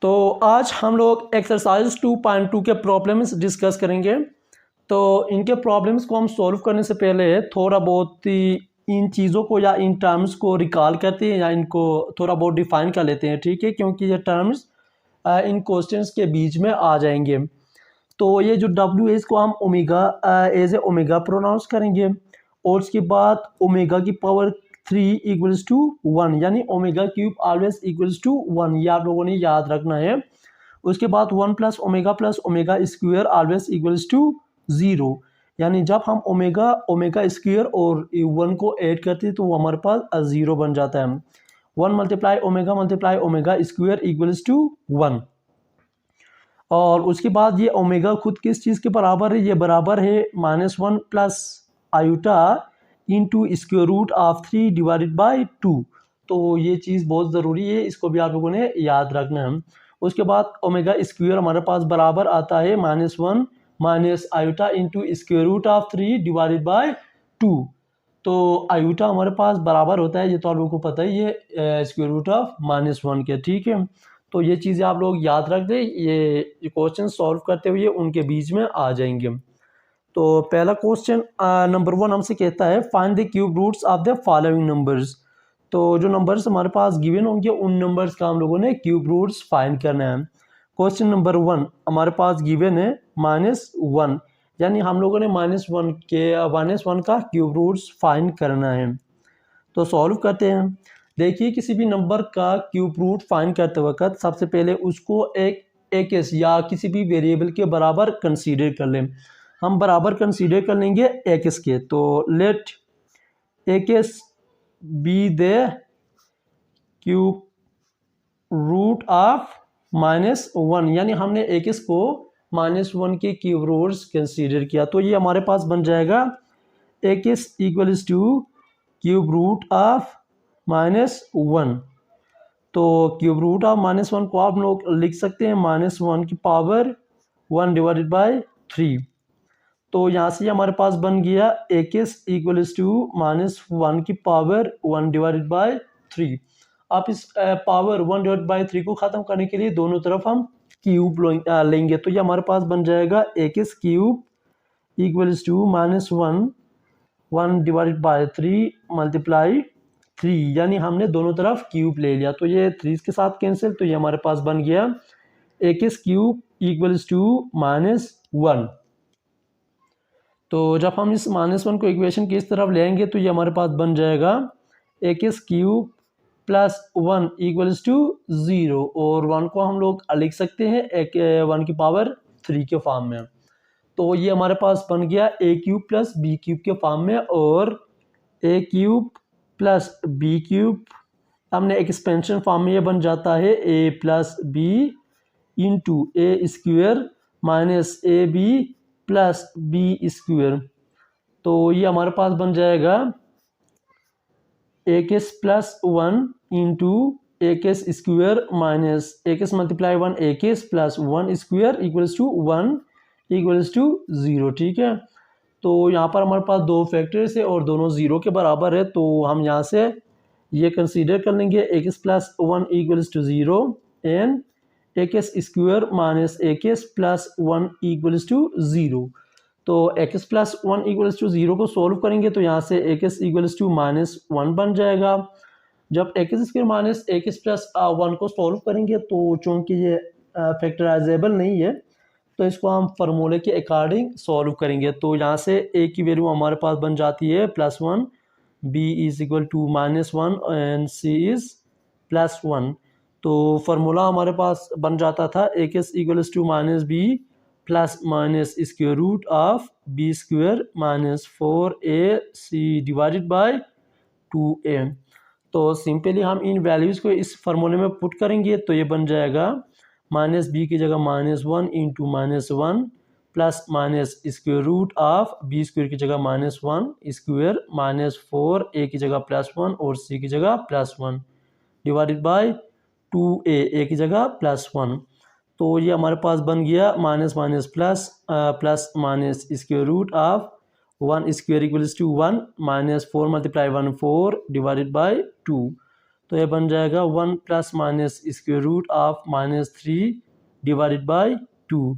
तो आज हम लोग एक्सरसाइज 2.2 के प्रॉब्लम्स डिस्कस करेंगे। तो इनके प्रॉब्लम्स को हम सॉल्व करने से पहले थोड़ा बहुत इन चीज़ों को या इन टर्म्स को रिकॉल करते हैं या इनको थोड़ा बहुत डिफाइन कर लेते हैं, ठीक है, क्योंकि ये टर्म्स इन क्वेश्चंस के बीच में आ जाएंगे। तो ये जो W है इसको हम omega as a omega pronounce करेंगे और उसके बाद ओमेगा की पावर 3 इक्वल्स टू 1, यानी omega cube always equals to 1, ये आप लोगों ने याद रखना है। उसके बाद 1 plus omega square always equals to 0, यानी जब हम ओमेगा स्क्वायर और 1 को ऐड करते हैं तो वो हमारे पास 0 बन जाता है। 1 multiply omega square equals to 1। और उसके बाद ये ओमेगा खुद किस चीज़ के बराबर है, ये बराबर है -1 plus iota into square root of 3 divided by 2। तो ये चीज़ बहुत ज़रूरी है, इसको भी आप लोगों ने याद रखना है। उसके बाद ओमेगा स्क्वायर हमारे पास बराबर आता है -1 minus iota into square root of 3 divided by 2। तो आयोटा हमारे पास बराबर होता है, ये तो आप लोगों को पता ही है, स्क्वायर रूट ऑफ -1 के, ठीक है। तो ये चीज़ें आप लोग याद रख दें, ये क्वेश्चन सॉल्व करते हुए उनके बीच में आ जाएंगे। तो पहला क्वेश्चन नंबर 1 हमसे कहता है find the cube roots of the following numbers. तो जो नंबर्स हमारे पास गिवन होंगे उन नंबर्स का हम लोगों ने क्यूब रूट्स फाइंड करना है। क्वेश्चन नंबर 1 हमारे पास गिवन है -1, यानी हम लोगों ने -1 का क्यूब रूट्स फाइंड करना है। तो सॉल्व करते हैं। देखिए, किसी भी नंबर का क्यूब रूट फाइंड करते वक्त सबसे पहले उसको एक या किसी भी वेरिएबल के बराबर कंसीडर कर लें। हम बराबर कंसीडर कर लेंगे एक्स के। तो let x be the cube root of -1, यानी हमने एक्स को -1 के क्यूब रूट्स कंसीडर किया। तो ये हमारे पास बन जाएगा x equals to cube root of -1। तो क्यूब रूट ऑफ -1 को आप लोग लिख सकते हैं -1 की पावर 1 डिवाइडेड बाई 3। तो यहाँ से हमारे पास बन गया एक्स इक्वल्स टू -1 की पावर 1 डिवाइडेड बाई 3। आप इस पावर 1 डिवाइडेड बाई 3 को ख़त्म करने के लिए दोनों तरफ हम क्यूब लेंगे। तो ये हमारे पास बन जाएगा x cube equals to -1 divided by 3 multiply 3, यानी हमने दोनों तरफ क्यूब ले लिया। तो ये 3 के साथ कैंसिल, तो ये हमारे पास बन गया एक्स क्यूब इक्वल्स टू -1। तो जब हम इस -1 को इक्वेशन की इस तरफ लेंगे तो ये हमारे पास बन जाएगा x cube plus 1 equals to 0, और 1 को हम लोग लिख सकते हैं 1 की पावर 3 के फॉर्म में। तो ये हमारे पास बन गया a cube plus b cube के फॉर्म में, और a cube plus b cube हमने एक्सपेंशन फॉर्म में ये बन जाता है a plus b into a square minus a b plus b square. तो ये हमारे पास बन जाएगा x plus 1 into x square minus x multiply 1 x plus 1 square equals to 1 equals to 0, ठीक है। तो यहाँ पर हमारे पास दो फैक्टर्स है और दोनों 0 के बराबर है, तो हम यहाँ से ये कंसीडर कर लेंगे x plus 1 equals to 0 and x square minus x plus 1 equals to 0। तो एक्स प्लस 1 इक्वल्स टू 0 को सोल्व करेंगे तो यहाँ से एक्स इक्वल्स टू -1 बन जाएगा। जब x square minus x plus 1 को सोल्व करेंगे तो चूँकि ये फैक्टराइजेबल नहीं है तो इसको हम फार्मूले के अकॉर्डिंग सॉल्व करेंगे। तो यहाँ से ए की वैल्यू हमारे पास बन जाती है +1, b is equal to -1 and c is +1। तो फार्मूला हमारे पास बन जाता था x equals to -b plus minus square root of b square minus 4ac divided by 2a। तो सिंपली हम इन वैल्यूज़ को इस फार्मूले में पुट करेंगे तो ये बन जाएगा -b की जगह -1 into -1 plus minus square root of b square की जगह -1 स्क्वायर माइनस 4a की जगह +1 और c की जगह +1 डिवाइडेड बाय 2a, a की जगह +1। तो ये हमारे पास बन गया minus minus plus plus minus square root of 1 square equals to 1 -4 multiply 1 4 divided by 2। तो ये बन जाएगा 1 plus minus square root of -3 divided by 2।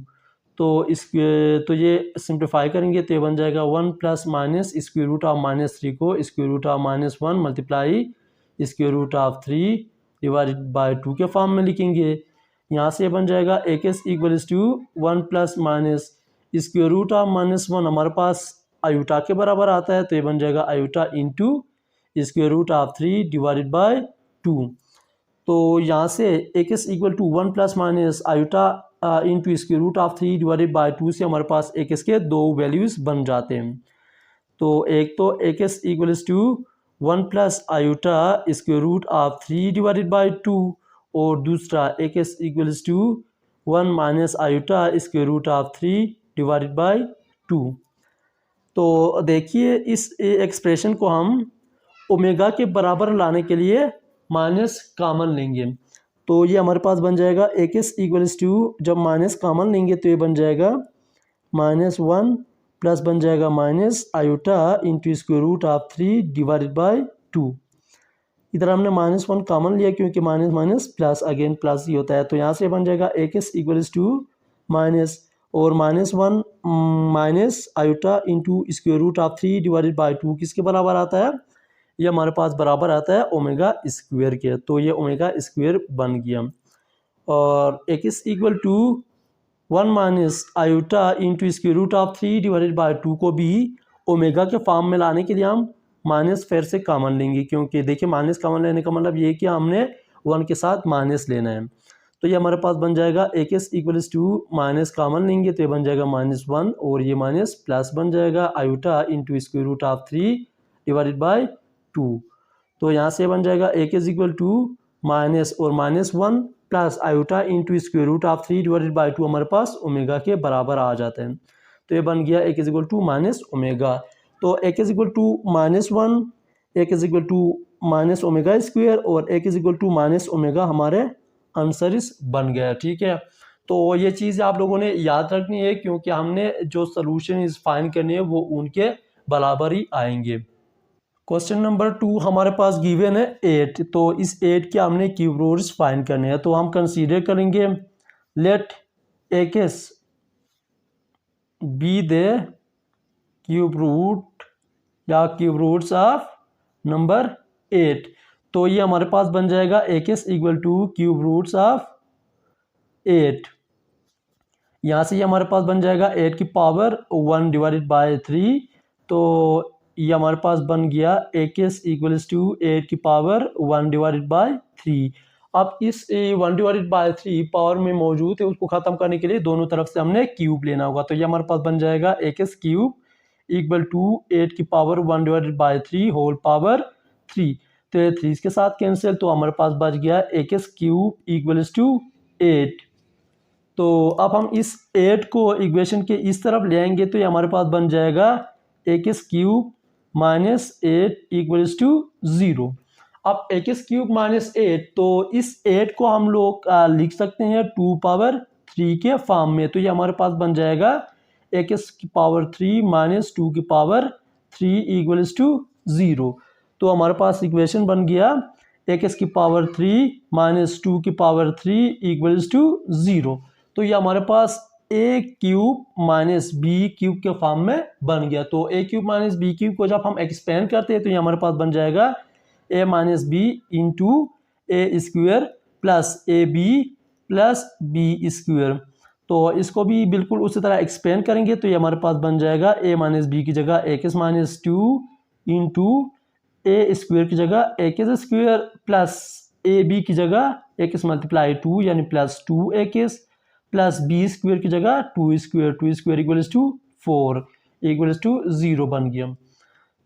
तो ये सिंप्लीफाई करेंगे तो ये बन जाएगा 1 plus minus square root of -3 को square root of -1 multiply square root of 3 divided by 2 के फॉर्म में लिखेंगे। यहाँ से बन जाएगा x equals to 1 plus minus square root of -1 हमारे पास आयूटा के बराबर आता है, तो ये बन जाएगा iota into square root of 3 divided by 2। तो यहाँ से x equal to 1 plus minus iota into square root of 3 divided by 2 से हमारे पास एक्स के दो वैल्यूज़ बन जाते हैं। तो एक तो x equals to 1 plus iota square root of 3 divided by 2 और दूसरा x equals to 1 minus iota square root of 3 divided by 2। तो देखिए इस एक्सप्रेशन को हम ओमेगा के बराबर लाने के लिए माइनस कॉमन लेंगे, तो ये हमारे पास बन जाएगा एक्स इक्वल्स टू, जब माइनस कॉमन लेंगे तो ये बन जाएगा -1 प्लस बन जाएगा minus iota into square root of 3 divided by 2। इधर हमने -1 कॉमन लिया क्योंकि minus minus plus again plus ही होता है, तो यहाँ से बन जाएगा एक्स इक्वल्स टू माइनस और -1 minus iota into square root of 3 divided by 2 किसके बराबर आता है, ये हमारे पास बराबर आता है ओमेगा स्क्वायर के। तो ये ओमेगा स्क्वायर बन गया। और x equal to 1 minus iota into square root of 3 divided by 2 को भी ओमेगा के फॉर्म में लाने के लिए हम माइनस फिर से कॉमन लेंगे, क्योंकि देखिए माइनस कॉमन लेने का मतलब ये कि हमने 1 के साथ माइनस लेना है। तो ये हमारे पास बन जाएगा x equals to minus common लेंगे तो ये बन जाएगा -1 और ये माइनस प्लस बन जाएगा iota into square root of 3 divided by 2। तो यहाँ से बन जाएगा एक्स इक्वल टू माइनस और -1 plus iota into square root of 3 divided by 2 हमारे पास ओमेगा के बराबर आ जाते हैं। तो ये बन गया x equal to minus omega. तो x equal to -1, x equal to minus omega square और x equal to minus omega हमारे आंसर बन गया। ठीक है, तो ये चीज़ आप लोगों ने याद रखनी है क्योंकि हमने जो सोल्यूशन फाइंड करने हैं वो उनके बराबर ही आएंगे। क्वेश्चन नंबर 2 हमारे पास गिवन है 8, तो इस 8 के हमने क्यूब रूट्स फाइंड करने हैं। तो हम कंसीडर करेंगे let x be the cube root या क्यूब रूट्स ऑफ नंबर 8। तो ये हमारे पास बन जाएगा x equal to cube roots of 8। यहाँ से ये हमारे पास बन जाएगा 8 की पावर 1 डिवाइडेड बाई 3। तो ये हमारे पास बन गया एक्स इक्वल्स टू 8 की पावर 1 डिवाइडेड बाई 3। अब इस 1 डिवाइडेड बाई 3 पावर में मौजूद है, उसको ख़त्म करने के लिए दोनों तरफ से हमने क्यूब लेना होगा। तो ये हमारे पास बन जाएगा एक्स क्यूब इक्वल टू 8 की power 1 divided by 3 whole power 3। तो ये 3 के साथ कैंसिल, तो हमारे पास बच गया एक्स क्यूब इक्वल्स टू 8। तो अब हम इस 8 को इक्वेशन के इस तरफ ले आएंगे तो ये हमारे पास बन जाएगा एक्स क्यूब -8 इक्वल्स टू 0। अब एक्स क्यूब -8, तो इस 8 को हम लोग लिख सकते हैं 2 पावर 3 के फॉर्म में। तो ये हमारे पास बन जाएगा एक्स की पावर 3 माइनस 2 की पावर 3 इक्वल्स टू 0। तो हमारे पास इक्वेशन बन गया एक्स की पावर 3 माइनस 2 की पावर 3 इक्वल्स टू 0। तो ये हमारे पास a cube minus B cube के फॉर्म में बन गया। तो ए क्यूब माइनस बी क्यूब को जब हम एक्सपेंड करते हैं तो ये हमारे पास बन जाएगा a minus b into a square plus a b plus b square. तो इसको भी बिल्कुल उसी तरह एक्सपेंड करेंगे तो ये हमारे पास बन जाएगा ए माइनस बी की जगह x minus 2 into a square की जगह x square plus a b की जगह एक्स मल्टीप्लाई 2 यानी plus 2 x plus b square की जगह 2 square equals to 4 equals to 0 बन गया।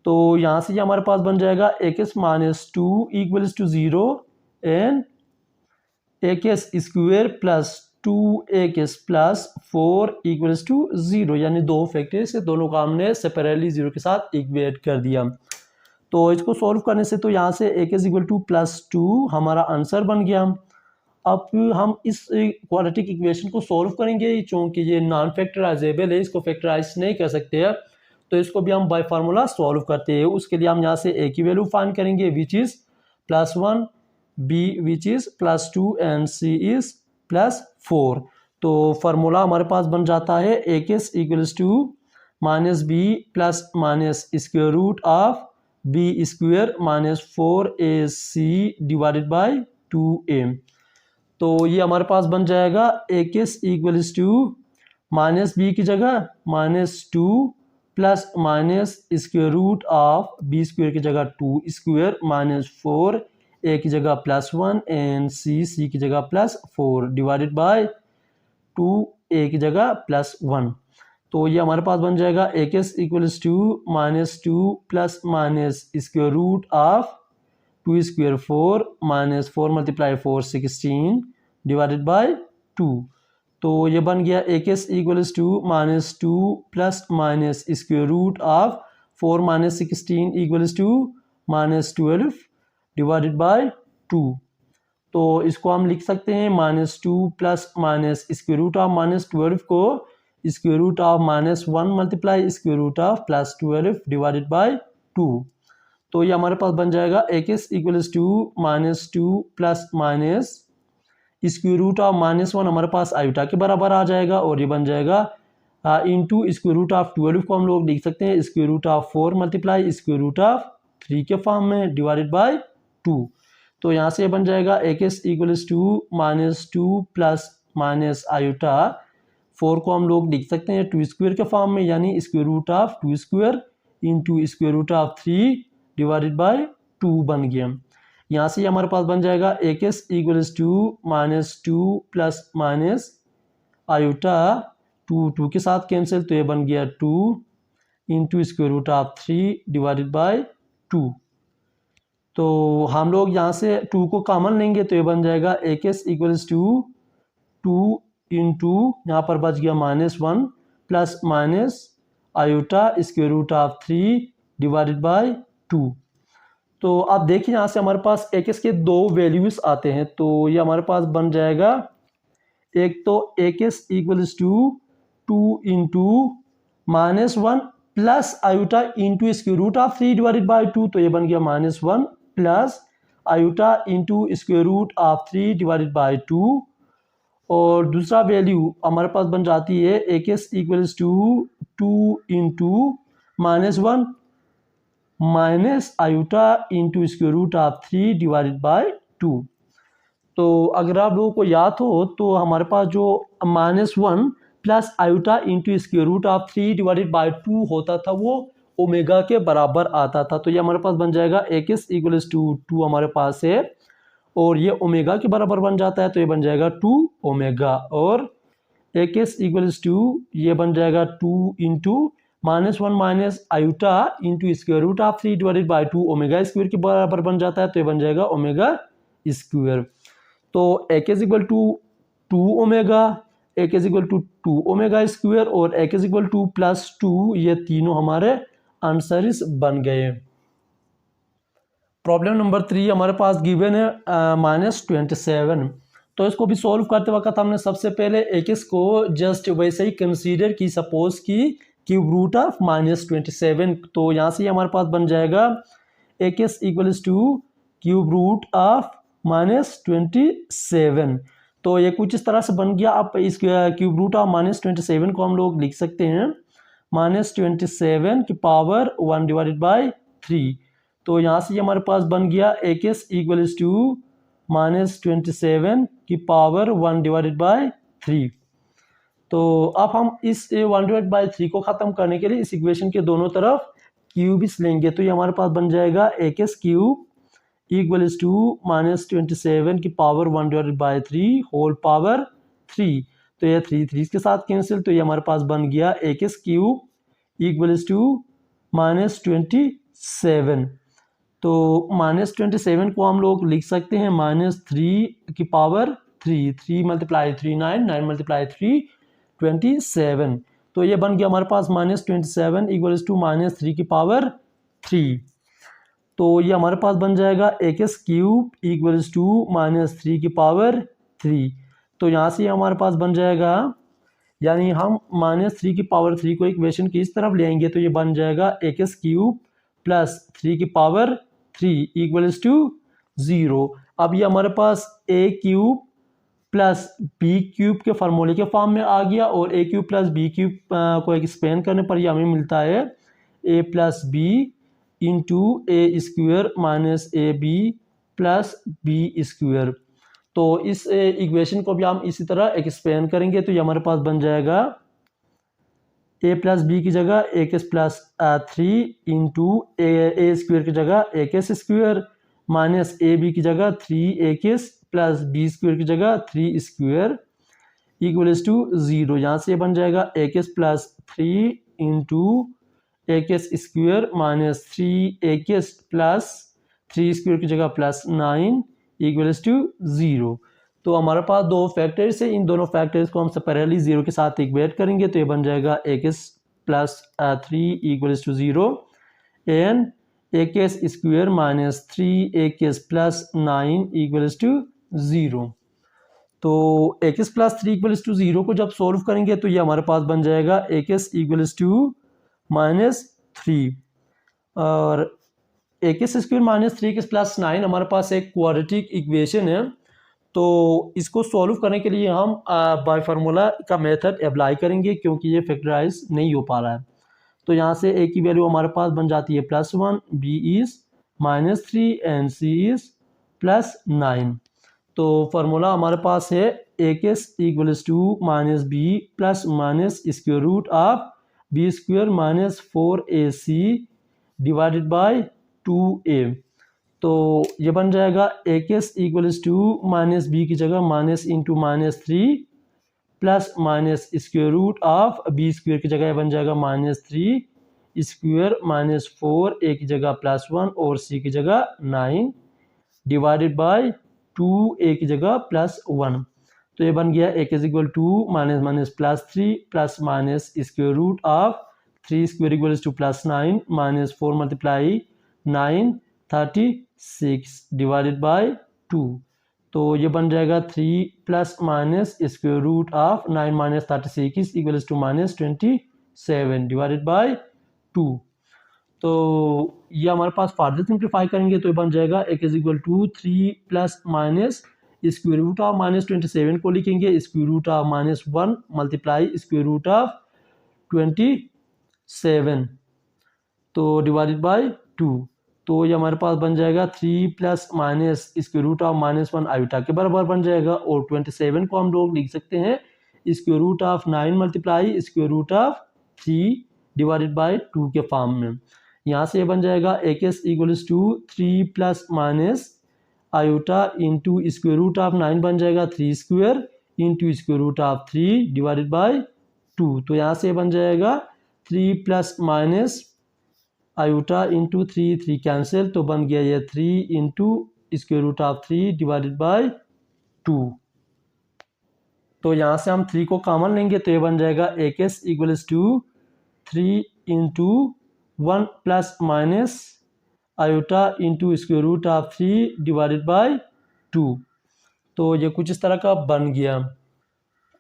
तो यहाँ से ये हमारे पास बन जाएगा x minus 2 equals to 0 and x square plus 2x plus 4 equals to 0, यानी दो फैक्टर से दोनों का हमने सेपरेटली 0 के साथ इक्वेट कर दिया। तो इसको सॉल्व करने से तो यहाँ से एक्स इक्वल टू +2 हमारा आंसर बन गया। अब हम इस क्वाड्रेटिक इक्वेशन को सॉल्व करेंगे, चूँकि ये नॉन फैक्टराइजेबल है, इसको फैक्टराइज नहीं कर सकते हैं, तो इसको भी हम बाय फार्मूला सॉल्व करते हैं। उसके लिए हम यहाँ से ए की वैल्यू फाइंड करेंगे which is +1 b which is +2 and c is +4। तो फार्मूला हमारे पास बन जाता है a equals to -b plus minus square root of b square -4ac divided by 2a। तो ये हमारे पास बन जाएगा a इक्वल्स टू -b की जगह -2 plus minus square root of b square की जगह 2 स्क्वायर -4 a की जगह +1 एंड c की जगह +4 डिवाइडेड बाय 2a की जगह +1। तो ये हमारे पास बन जाएगा a equals to -2 plus minus square root of 2 square 4 -4 × 4 16 divided by 2। तो ये बन गया a equals to -2 plus minus square root of 4 - 16 equals to -12 divided by 2। तो इसको हम लिख सकते हैं -2 plus minus square root of -12 को square root of -1 multiply square root of +12 divided by 2। तो ये हमारे पास बन जाएगा a equals to -2 plus minus square root of -1 हमारे पास आयोटा के बराबर आ जाएगा और ये बन जाएगा इनटू स्क्वायर रूट ऑफ 12 को हम लोग लिख सकते हैं square root of 4 multiply square root of 3 के फॉर्म में डिवाइडेड बाय 2। तो यहाँ से बन जाएगा a equals to -2 plus minus iota 4 को हम लोग लिख सकते हैं 2 स्क्वायर के फॉर्म में यानी square root of 2 square into square root of 3 divided by 2 बन गया। यहाँ से हमारे पास बन जाएगा a equals to -2 plus minus iota 2 के साथ कैंसिल तो ये बन गया 2 into square root of 3 divided by 2। तो हम लोग यहाँ से 2 को कॉमन लेंगे तो ये बन जाएगा a इक्वल्स टू 2 इंटू यहाँ पर बच गया -1 plus minus iota square root of 3 divided by 2। तो आप देखिए यहाँ से हमारे पास a के दो वैल्यूज आते हैं तो ये हमारे पास बन जाएगा एक तो a equals to 2 into -1 plus iota into square root of 3 divided by 2 तो ये बन गया -1 plus iota into square root of 3 divided by 2। और दूसरा वैल्यू हमारे पास बन जाती है a equals to 2 into -1 minus iota into square root of 3 divided by 2। तो अगर आप लोगों को याद हो तो हमारे पास जो -1 plus iota into square root of 3 divided by 2 होता था वो ओमेगा के बराबर आता था। तो ये हमारे पास बन जाएगा a इक्वल्स टू 2 हमारे पास है और ये ओमेगा के बराबर बन जाता है तो ये बन जाएगा 2 ओमेगा और a इक्वल्स टू ये बन जाएगा 2 into -1 minus iota into square root of 3 divided by 2 omega square के बराबर बन जाता है तो ये बन जाएगा ओमेगा स्क्वायर। तो a equal to 2 omega, a equal to 2 omega square और a इक्वल टू +2 ये तीनों हमारे आंसर्स बन गए। प्रॉब्लम नंबर 3 हमारे पास गिवन है -27। तो इसको भी सॉल्व करते वक्त हमने सबसे पहले x को जस्ट वैसे ही कंसीडर की सपोज की क्यूब रूट ऑफ -27। तो यहाँ से हमारे पास बन जाएगा x equals to cube root of -27। तो ये कुछ इस तरह से बन गया। अब इस क्यूब रूट ऑफ -27 को हम लोग लिख सकते हैं -27 की पावर 1 डिवाइडेड बाय 3। तो यहाँ से हमारे पास बन गया x इक्वल्स टू -27 की पावर 1 डिवाइडेड बाय 3। तो अब हम इस 1 डिवाइड बाय 3 को ख़त्म करने के लिए इस इक्वेशन के दोनों तरफ क्यूब्स लेंगे तो ये हमारे पास बन जाएगा x क्यूब इक्वल्स टू -27 की power 1 divided by 3 whole power 3। तो ये 3 के साथ कैंसिल तो ये हमारे पास बन गया x क्यूब इक्वल्स टू -27। तो -27 को हम लोग लिख सकते हैं -3 की पावर 3, 3 × 3 9, 9 × 3 27। तो ये बन गया हमारे पास -27 इक्वल्स टू -3 की पावर 3। तो ये हमारे पास बन जाएगा x क्यूब इक्वल्स टू -3 की पावर 3। तो यहाँ से हमारे पास बन जाएगा यानी हम -3 की पावर 3 को इक्वेशन की इस तरफ ले आएंगे तो ये बन जाएगा x क्यूब प्लस 3 की पावर 3 इक्वल्स टू 0। अब ये हमारे पास a cube plus b cube के फार्मूले के फॉर्म में आ गया, और a cube plus b cube को एक्सपेंड करने पर ये हमें मिलता है a plus b into a square minus a b plus b square. तो इस इक्वेशन को भी हम इसी तरह एक्सपेंड करेंगे, तो ये हमारे पास बन जाएगा ए प्लस बी की जगह x plus 3 into a square की जगह x square minus a b की जगह 3 x plus b square की जगह 3 स्क्वेयर इक्वल्स टू 0। यहाँ से बन जाएगा ए केस प्लस 3 इंटू ए case square minus 3 x plus 3 square की जगह प्लस 9 इक्वल्स टू 0। तो हमारे पास दो फैक्टर्स है, इन दोनों फैक्टर्स को हम सेपरेटली 0 के साथ इक्वेट करेंगे, तो ये बन जाएगा ए case plus 3 equals to 0 and x square minus 3 x plus 9 equals to 0। तो ए केस प्लस 3 इक्वल्स टू 0 को जब सोल्व करेंगे तो ये हमारे पास बन जाएगा ए केस इक्वल्स टू माइनस 3 और ए case square minus 3 x plus 9 हमारे पास एक क्वाड्रेटिक इक्वेशन है। तो इसको सॉल्व करने के लिए हम बाय फार्मूला का मेथड अप्लाई करेंगे, क्योंकि ये फैक्टराइज नहीं हो पा रहा है। तो यहाँ से ए की वैल्यू हमारे पास बन जाती है +1, b is -3 and c is +9। तो फार्मूला हमारे पास है ए case equals to minus b plus minus square root of b square minus 4ac divided by 2a। तो ये बन जाएगा ए case equals to minus b की जगह minus into -3 plus minus square root of b square की जगह बन जाएगा -3 स्क्वायर माइनस 4a की जगह +1 और c की जगह 9 डिवाइडेड बाय 2a की जगह +1। तो ये बन गया ए case equal to minus minus +3 plus minus square root of 3 square equals to +9 minus 4 multiply 9 36 divided by 2। तो ये बन जाएगा 3 plus minus square root of 9 minus 36 equals to -27 divided by 2। तो ये हमारे पास फार्दर सिंप्लीफाई करेंगे तो ये बन जाएगा a is equal to 3 plus minus square root of -27 को लिखेंगे square root of -1 multiply square root of 27 तो डिवाइडेड बाय 2। तो ये हमारे पास बन जाएगा 3 plus minus square root of -1 iota के बराबर बन जाएगा, और 27 को हम लोग लिख सकते हैं square root of 9 multiply square root of 3 divided by 2 के फॉर्म में। यहाँ से ये बन जाएगा ए case equals to 3 plus minus iota into square root of 9 बन जाएगा 3 square into square root of 3 divided by 2। तो यहाँ से बन जाएगा 3 plus minus iota into 3 cancel, तो बन गया ये 3 into square root of 3 divided by 2। तो यहाँ से हम 3 को कॉमन लेंगे तो ये बन जाएगा ए case equals to 3 into 1 plus minus iota into square root of 3 divided by 2। तो ये कुछ इस तरह का बन गया।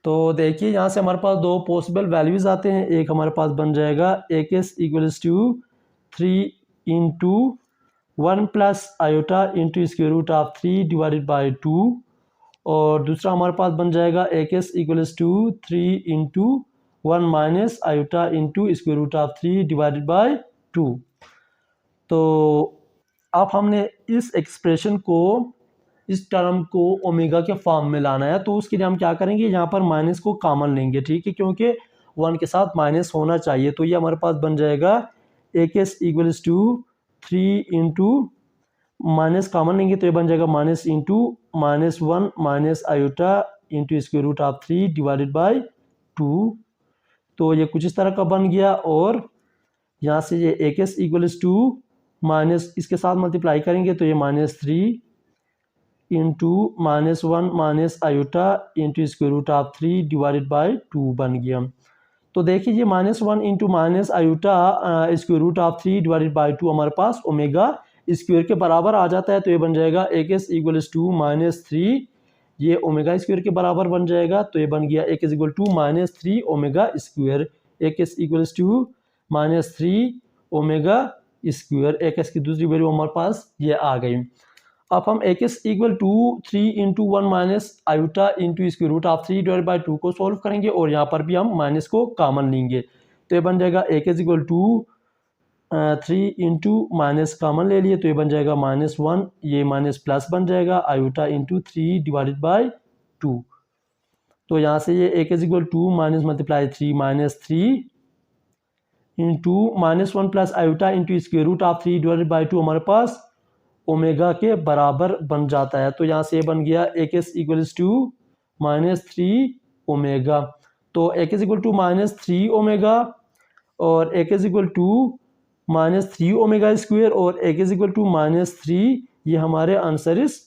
तो देखिए यहाँ से हमारे पास दो पॉसिबल वैल्यूज आते हैं। एक हमारे पास बन जाएगा ए case equals to 3 into 1 plus iota into square root of 3 divided by 2, और दूसरा हमारे पास बन जाएगा ए case equals to 3 into 1 minus iota into square root of 3 divided by 2। तो अब हमने इस एक्सप्रेशन को, इस टर्म को ओमेगा के फॉर्म में लाना है, तो उसके लिए हम क्या करेंगे, यहाँ पर माइनस को कॉमन लेंगे, ठीक है, क्योंकि 1 के साथ माइनस होना चाहिए। तो ये हमारे पास बन जाएगा ए case equals to 3 into minus common लेंगे तो ये बन जाएगा minus into -1 minus iota into square root of 3 divided by 2। तो ये कुछ इस तरह का बन गया, और यहाँ से ये a case equals to minus इसके साथ मल्टीप्लाई करेंगे तो ये -3 into -1 minus iota into square root of 3 divided by 2 बन गया। तो देखिए ये -1 into minus iota square root of 3 divided by 2 हमारे पास ओमेगा स्क्वायर के बराबर आ जाता है। तो ये बन जाएगा ए केस इक्वल्स टू -3, ये ओमेगा स्क्वायर के बराबर बन जाएगा। तो ये बन गया ए case equal to -3 omega square, a case equals to -3 omega square. A case की दूसरी वैल्यू हमारे पास ये आ गई। अब हम a case equal to 3 into 1 minus iota into square root of 3 divide by 2 को सॉल्व करेंगे और यहाँ पर भी हम माइनस को कॉमन लेंगे। तो ये बन जाएगा ए case equal to 3 into minus common ले लिए तो ये बन जाएगा -1, ये माइनस प्लस बन जाएगा आयुटा इंटू 3 डिवाइडेड बाई 2। तो यहाँ से ये a case equal to minus multiply 3 -3 into -1 plus iota into square root of 3 divided by 2 हमारे पास ओमेगा के बराबर बन जाता है। तो यहाँ से बन गया ए केस इक्वल्स टू -3 ओमेगा। तो ए केस इक्वल टू -3 ओमेगा और ए case equal to -3 omega square और ए केस इक्वल टू -3, ये हमारे आंसर इस